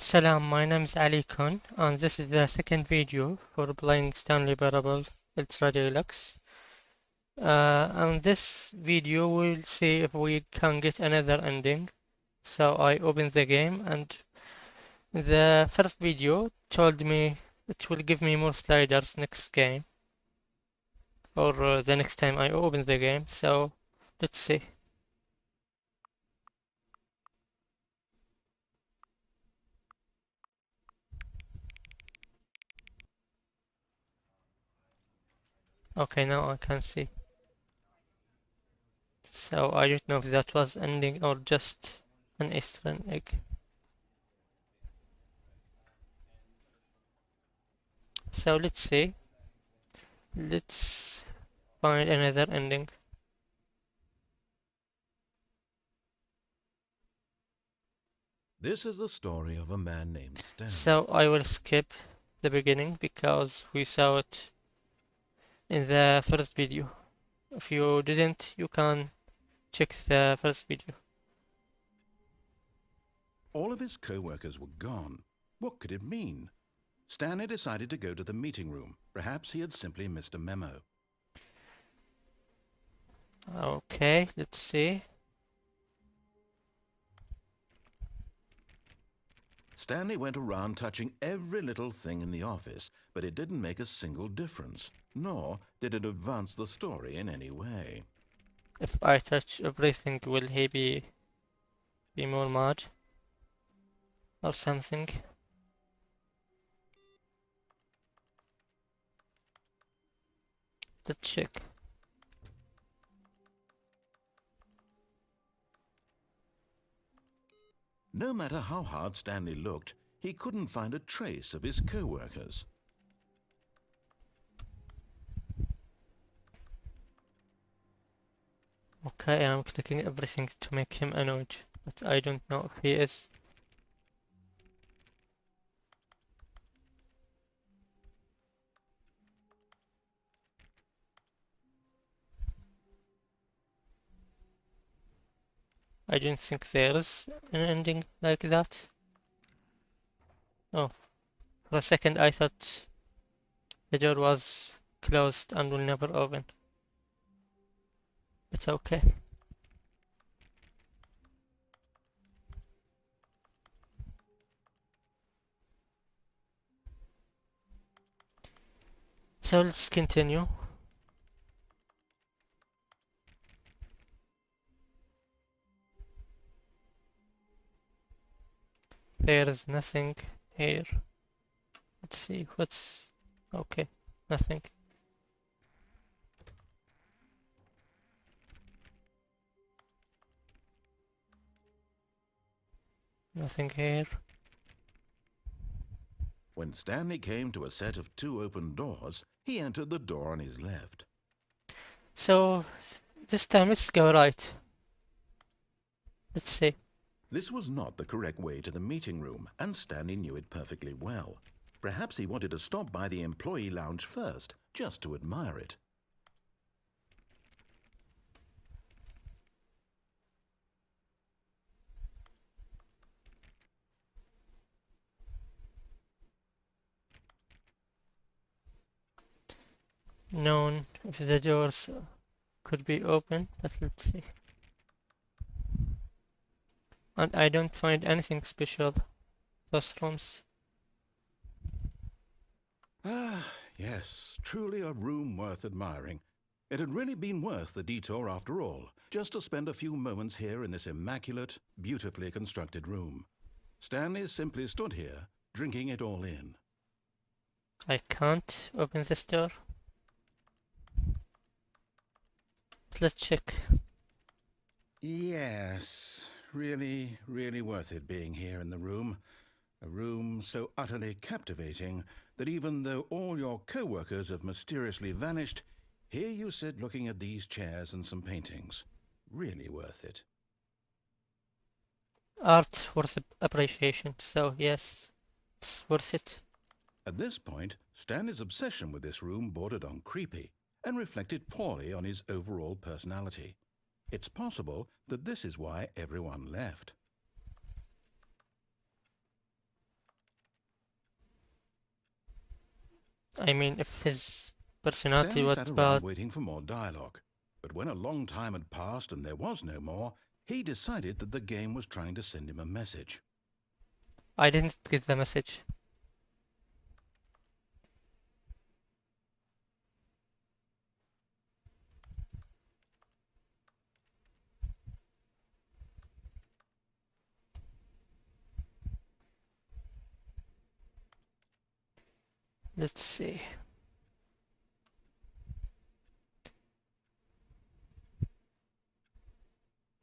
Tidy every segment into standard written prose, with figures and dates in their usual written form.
Salam, my name is Ali-kun, and this is the second video for playing Stanley Parable Ultra Deluxe. And this video we'll see if we can get another ending. So I opened the game, and the first video told me it will give me more sliders next game, or the next time I open the game. So let's see. Okay, now I can see. So I don't know if that was ending or just an Easter egg. So let's see. Let's find another ending. This is the story of a man named Stanley. So I will skip the beginning because we saw it in the first video. If you didn't, you can check the first video. All of his co-workers were gone. What could it mean? Stanley decided to go to the meeting room. Perhaps he had simply missed a memo. Okay, let's see. Stanley went around touching every little thing in the office, but it didn't make a single difference, nor did it advance the story in any way. If I touch everything, will he be more mad or something? Let's check. No matter how hard Stanley looked, he couldn't find a trace of his co-workers. Okay, I'm clicking everything to make him annoyed, but I don't know if he is. I don't think there's an ending like that. Oh, for a second I thought the door was closed and will never open. It's okay. So let's continue. There is nothing here. Let's see what's... Okay, nothing. Nothing here. When Stanley came to a set of two open doors, he entered the door on his left. So this time let's go right. Let's see. This was not the correct way to the meeting room, and Stanley knew it perfectly well. Perhaps he wanted to stop by the employee lounge first, just to admire it. Known if the doors could be open, but let's see. And I don't find anything special. Those rooms. Ah, yes, truly a room worth admiring. It had really been worth the detour after all, just to spend a few moments here in this immaculate, beautifully constructed room. Stanley simply stood here, drinking it all in. I can't open this door. But let's check. Yes, really, really worth it being here in the room. A room so utterly captivating that even though all your co-workers have mysteriously vanished, here you sit looking at these chairs and some paintings. Really worth it. Art worth appreciation, so yes, it's worth it. At this point, Stanley's obsession with this room bordered on creepy and reflected poorly on his overall personality. It's possible that this is why everyone left. I mean, if his personality Stanley was sat around bad, waiting for more dialogue. But when a long time had passed and there was no more, he decided that the game was trying to send him a message. I didn't get the message. Let's see.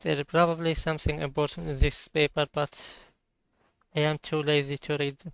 There's probably something important in this paper, but I am too lazy to read them.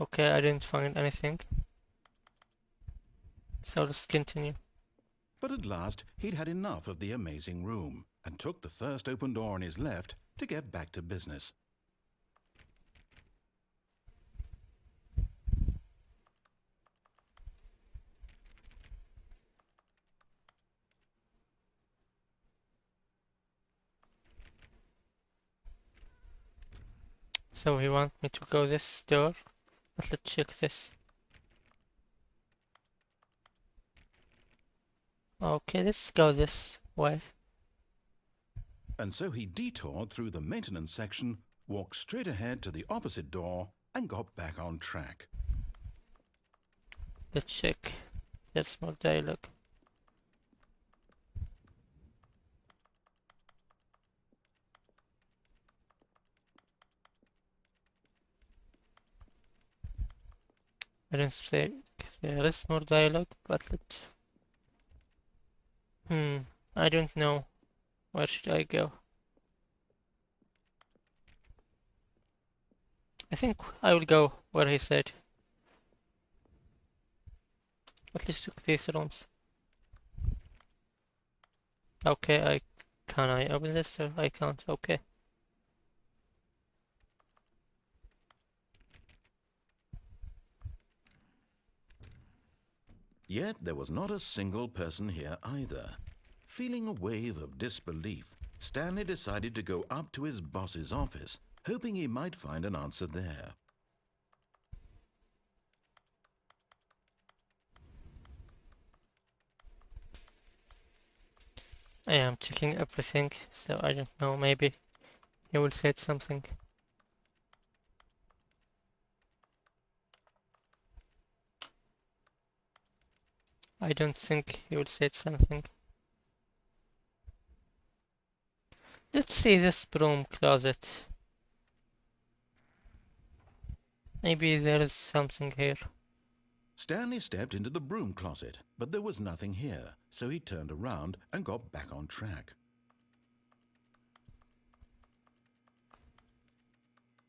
Okay, I didn't find anything. So let's continue. But at last he'd had enough of the amazing room and took the first open door on his left to get back to business. So he wants me to go this door, but let's check this. Okay, let's go this way. And so he detoured through the maintenance section, walked straight ahead to the opposite door, and got back on track. Let's check. There's more dialogue. I don't think there is more dialogue, but let's... I don't know. Where should I go? I think I will go where he said. At least took these rooms. Okay, can I open this or I can't? Okay. Yet there was not a single person here either. Feeling a wave of disbelief, Stanley decided to go up to his boss's office, hoping he might find an answer there. I am checking everything, so I don't know, maybe he will say something. I don't think he will say something. Let's see this broom closet. Maybe there is something here. Stanley stepped into the broom closet, but there was nothing here, so he turned around and got back on track.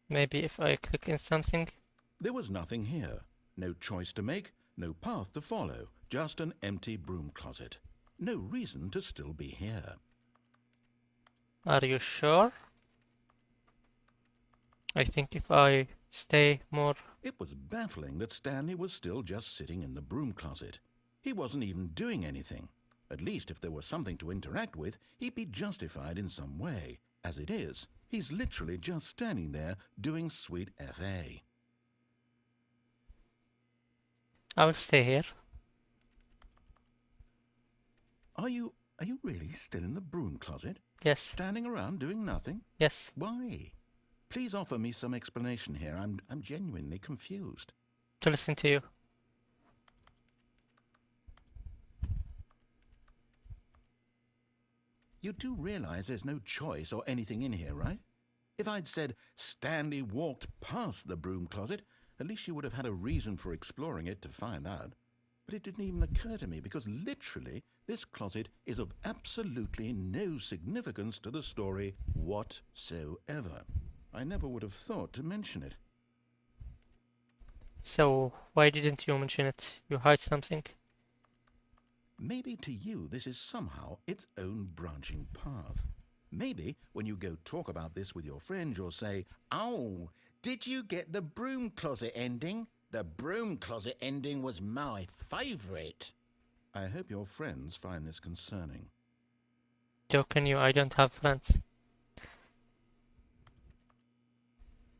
Maybe if I click in something. There was nothing here. No choice to make, no path to follow, just an empty broom closet. No reason to still be here. Are you sure? I think if I stay more... It was baffling that Stanley was still just sitting in the broom closet. He wasn't even doing anything. At least if there was something to interact with, he'd be justified in some way. As it is, he's literally just standing there doing sweet FA. I will stay here. Are you really still in the broom closet? Yes. Standing around doing nothing? Yes. Why? Please offer me some explanation here. I'm genuinely confused. To listen to you. You do realize there's no choice or anything in here, right? If I'd said Stanley walked past the broom closet, at least you would have had a reason for exploring it to find out. But it didn't even occur to me because literally this closet is of absolutely no significance to the story whatsoever. I never would have thought to mention it. So, why didn't you mention it? You hide something? Maybe to you this is somehow its own branching path. Maybe when you go talk about this with your friends, you'll say, "Oh, did you get the broom closet ending? The broom closet ending was my favourite." I hope your friends find this concerning. Joking you, I don't have friends.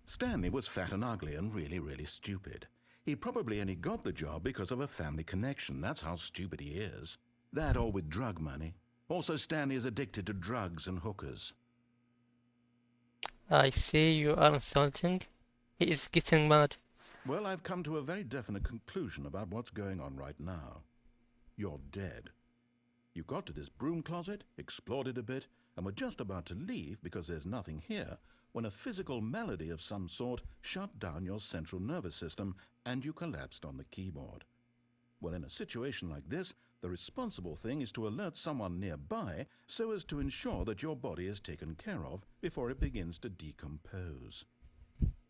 Stanley was fat and ugly and really, really stupid. He probably only got the job because of a family connection. That's how stupid he is. That or with drug money. Also, Stanley is addicted to drugs and hookers. I see you are insulting. He is getting mad. Well, I've come to a very definite conclusion about what's going on right now. You're dead. You got to this broom closet, explored it a bit, and were just about to leave because there's nothing here when a physical malady of some sort shut down your central nervous system and you collapsed on the keyboard. Well, in a situation like this, the responsible thing is to alert someone nearby so as to ensure that your body is taken care of before it begins to decompose.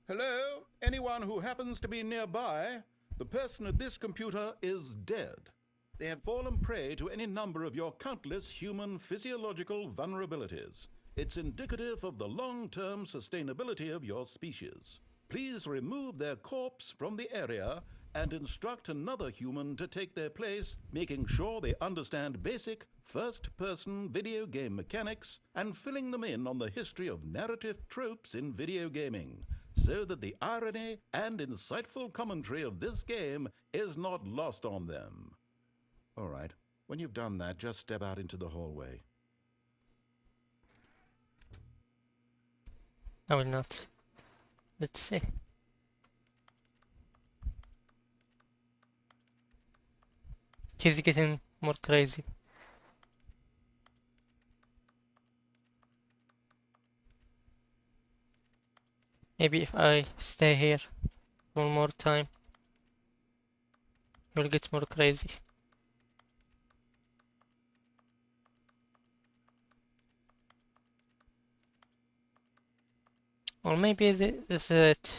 Hello? Anyone who happens to be nearby? The person at this computer is dead. They have fallen prey to any number of your countless human physiological vulnerabilities. It's indicative of the long-term sustainability of your species. Please remove their corpse from the area and instruct another human to take their place, making sure they understand basic first-person video game mechanics and filling them in on the history of narrative tropes in video gaming, so that the irony and insightful commentary of this game is not lost on them. All right, when you've done that, just step out into the hallway. I will not. Let's see. He's getting more crazy. Maybe if I stay here one more time, he'll get more crazy. Or maybe this is it.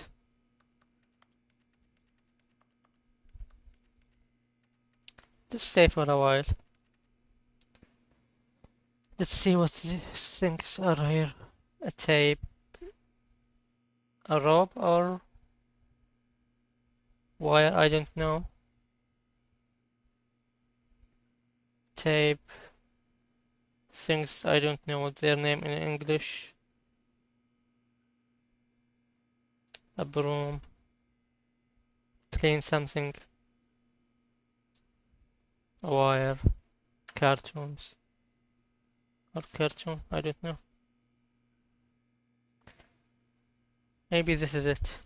Let's stay for a while. Let's see what these things are here. A tape, a rope or wire, I don't know. Tape, things I don't know what their name in English. A broom, clean something. A wire, cartoons. Or cartoon, I don't know. Maybe this is it.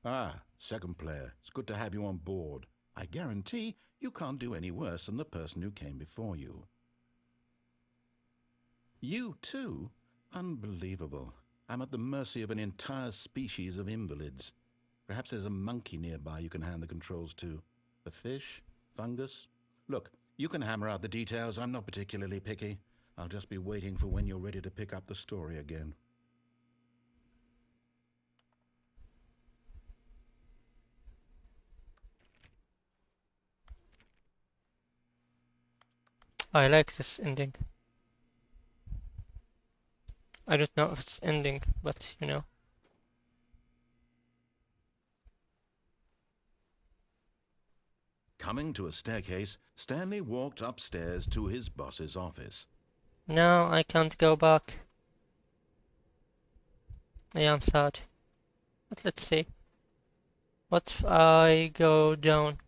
Ah, second player. It's good to have you on board. I guarantee you can't do any worse than the person who came before you. You too? Unbelievable. I'm at the mercy of an entire species of invalids. Perhaps there's a monkey nearby you can hand the controls to. A fish? Fungus? Look, you can hammer out the details. I'm not particularly picky. I'll just be waiting for when you're ready to pick up the story again. I like this ending. I don't know if it's ending, but you know. Coming to a staircase, Stanley walked upstairs to his boss's office. No, I can't go back. I am sad. But let's see. What if I go down?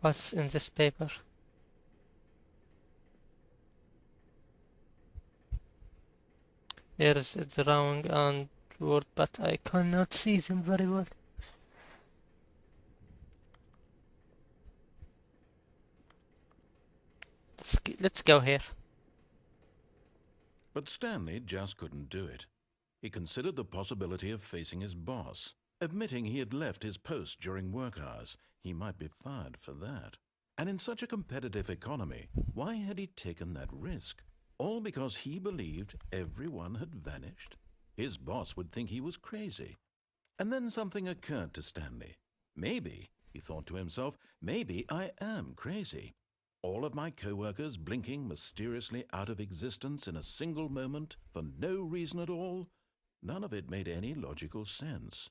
What's in this paper? There is a drawing and word, but I cannot see them very well. Let's go here. But Stanley just couldn't do it. He considered the possibility of facing his boss. Admitting he had left his post during work hours, he might be fired for that. And in such a competitive economy, why had he taken that risk? All because he believed everyone had vanished? His boss would think he was crazy. And then something occurred to Stanley. Maybe, he thought to himself, maybe I am crazy. All of my co-workers blinking mysteriously out of existence in a single moment for no reason at all? None of it made any logical sense.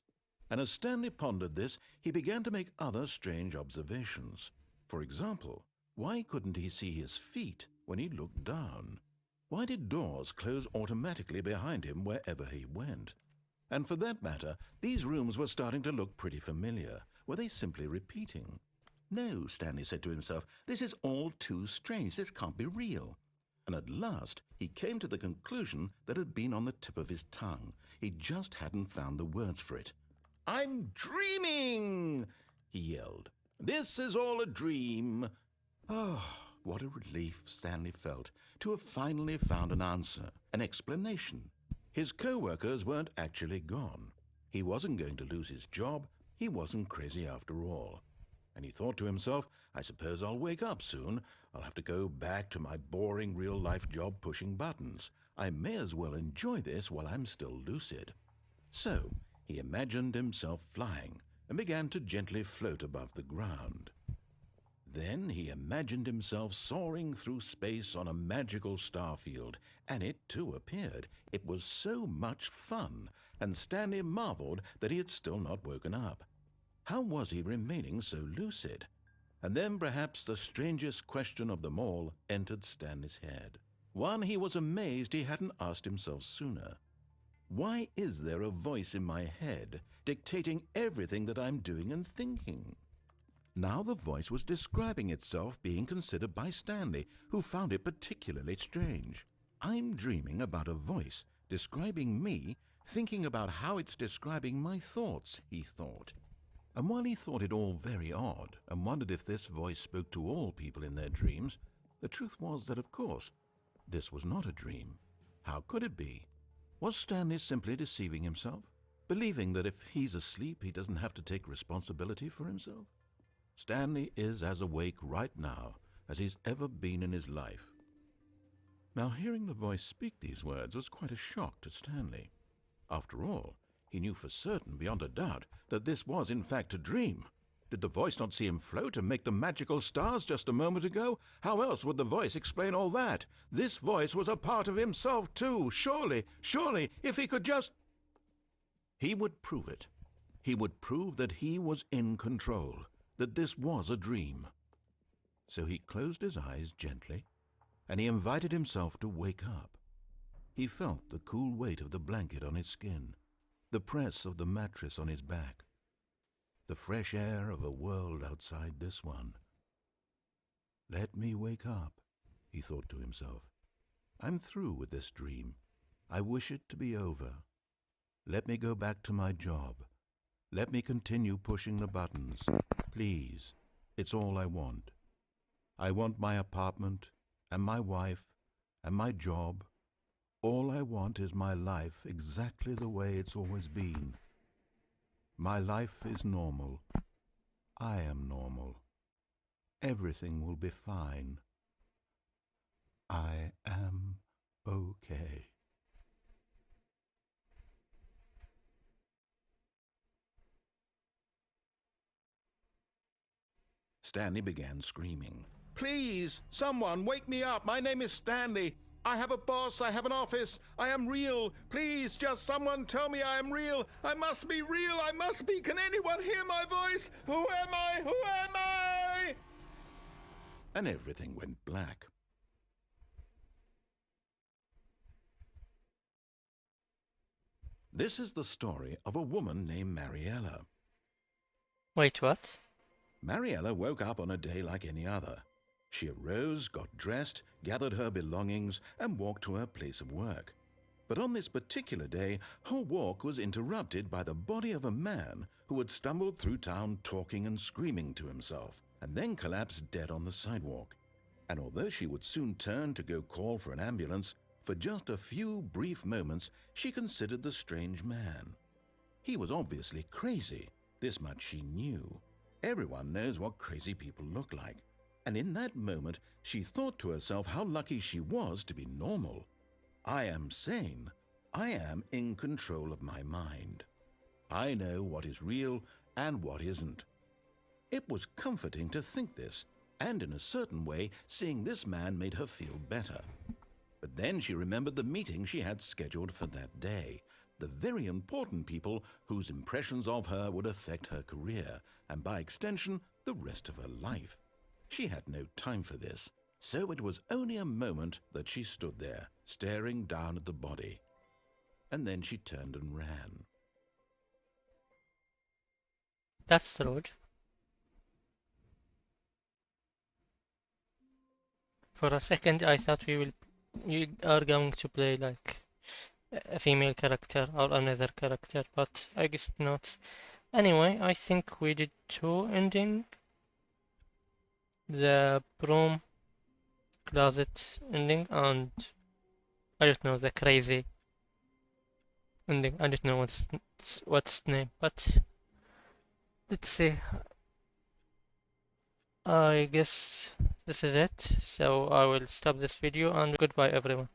And as Stanley pondered this, he began to make other strange observations. For example, why couldn't he see his feet when he looked down? Why did doors close automatically behind him wherever he went? And for that matter, these rooms were starting to look pretty familiar. Were they simply repeating? No, Stanley said to himself, this is all too strange. This can't be real. And at last, he came to the conclusion that had been on the tip of his tongue. He just hadn't found the words for it. "I'm dreaming!" he yelled. "This is all a dream." Oh, what a relief Stanley felt to have finally found an answer, an explanation. His co-workers weren't actually gone. He wasn't going to lose his job. He wasn't crazy after all. And he thought to himself, I suppose I'll wake up soon. I'll have to go back to my boring real-life job pushing buttons. I may as well enjoy this while I'm still lucid. So he imagined himself flying and began to gently float above the ground. Then he imagined himself soaring through space on a magical starfield, and it too appeared. It was so much fun, and Stanley marveled that he had still not woken up. How was he remaining so lucid? And then perhaps the strangest question of them all entered Stanley's head. One he was amazed he hadn't asked himself sooner. Why is there a voice in my head dictating everything that I'm doing and thinking? Now the voice was describing itself being considered by Stanley, who found it particularly strange. I'm dreaming about a voice describing me, thinking about how it's describing my thoughts, he thought. And while he thought it all very odd and wondered if this voice spoke to all people in their dreams, the truth was that, of course, this was not a dream. How could it be? Was Stanley simply deceiving himself, believing that if he's asleep he doesn't have to take responsibility for himself? Stanley is as awake right now as he's ever been in his life. Now, hearing the voice speak these words was quite a shock to Stanley. After all, he knew for certain, beyond a doubt, that this was in fact a dream. Did the voice not see him float and make the magical stars just a moment ago? How else would the voice explain all that? This voice was a part of himself too. Surely, if he could just... He would prove it. He would prove that he was in control, that this was a dream. So he closed his eyes gently, and he invited himself to wake up. He felt the cool weight of the blanket on his skin, the press of the mattress on his back, the fresh air of a world outside this one. Let me wake up, he thought to himself. I'm through with this dream. I wish it to be over. Let me go back to my job. Let me continue pushing the buttons. Please, it's all I want. I want my apartment and my wife and my job. All I want is my life exactly the way it's always been. My life is normal. I am normal. Everything will be fine. I am okay. Stanley began screaming. Please, someone, wake me up. My name is Stanley. I have a boss. I have an office. I am real. Please, just someone tell me I am real. I must be real. I must be. Can anyone hear my voice? Who am I? Who am I? And everything went black. This is the story of a woman named Mariella. Wait, what? Mariella woke up on a day like any other. She arose, got dressed, gathered her belongings, and walked to her place of work. But on this particular day, her walk was interrupted by the body of a man who had stumbled through town talking and screaming to himself, and then collapsed dead on the sidewalk. And although she would soon turn to go call for an ambulance, for just a few brief moments she considered the strange man. He was obviously crazy. This much she knew. Everyone knows what crazy people look like. And in that moment, she thought to herself how lucky she was to be normal. I am sane. I am in control of my mind. I know what is real and what isn't. It was comforting to think this, And in a certain way, seeing this man made her feel better. But then she remembered the meeting she had scheduled for that day. The very important people whose impressions of her would affect her career, and by extension, the rest of her life. She had no time for this, so it was only a moment that she stood there, staring down at the body. And then she turned and ran. That's rude. For a second, I thought we are going to play like a female character or another character, but I guess not. Anyway, I think we did two ending. The broom closet ending and I don't know the crazy ending. I don't know what's the name, but let's see. I guess this is it. So I will stop this video and goodbye everyone.